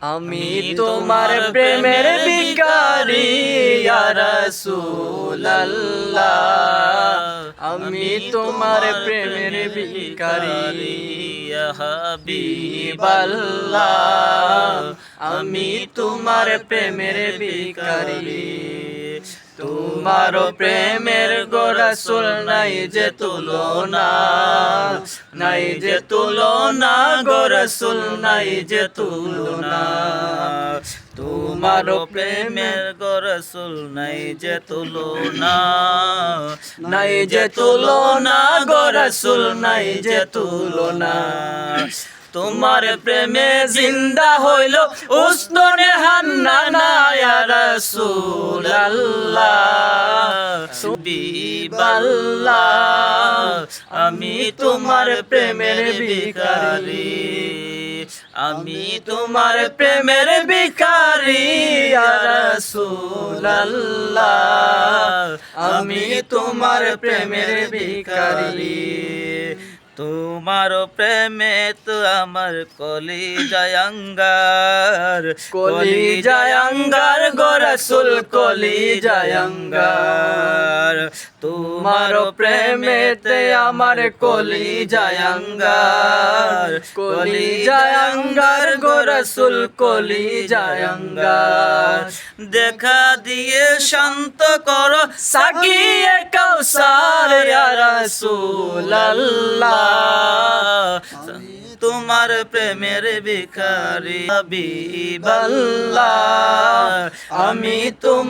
আমি তোমার প্রেমের ভিখারি ইয়া রাসূলুল্লাহ, আমি তোমার প্রেমের ভিখারি ইয়া হাবিবাল্লাহ, আমি তোমার প্রেমের ভিখারি। তোমার প্রেমের গো রাসূল নাই যে তুলনা, নাই যে তুলনা গো রাসূল নাই যে তুলনা। তোমার প্রেমের গো রাসূল নাই যে তুলনা, নাই যে তুলনা গো রাসূল নাই যে তুলনা। তোমার প্রেমে জিন্দা হইল উস্তনে হান্নানা ইয়া রাসূলুল্লাহ, হাবিবাল্লাহ, আমি তোমার প্রেমের ভিখারি, আমি তোমার প্রেমের ভিখারি ইয়া রাসূলুল্লাহ, আমি তোমার প্রেমের ভিখারি। তোমার প্রেমে তো আমার কলিজায় আঙ্গার, কলিজায় আঙ্গার গো রাসূল কলিজায় আঙ্গার। তোমার প্রেমেতে আমার কলিজায় আঙ্গার, কলিজায় আঙ্গার গো রাসূল কলিজায় আঙ্গার। দেখা দিয়ে শান্ত করো সাকিয়ে কাউসার ইয়া রাসূলুল্লাহ, তোমার প্রেমের ভিখারি হাবিবাল্লাহ, আমি তোমার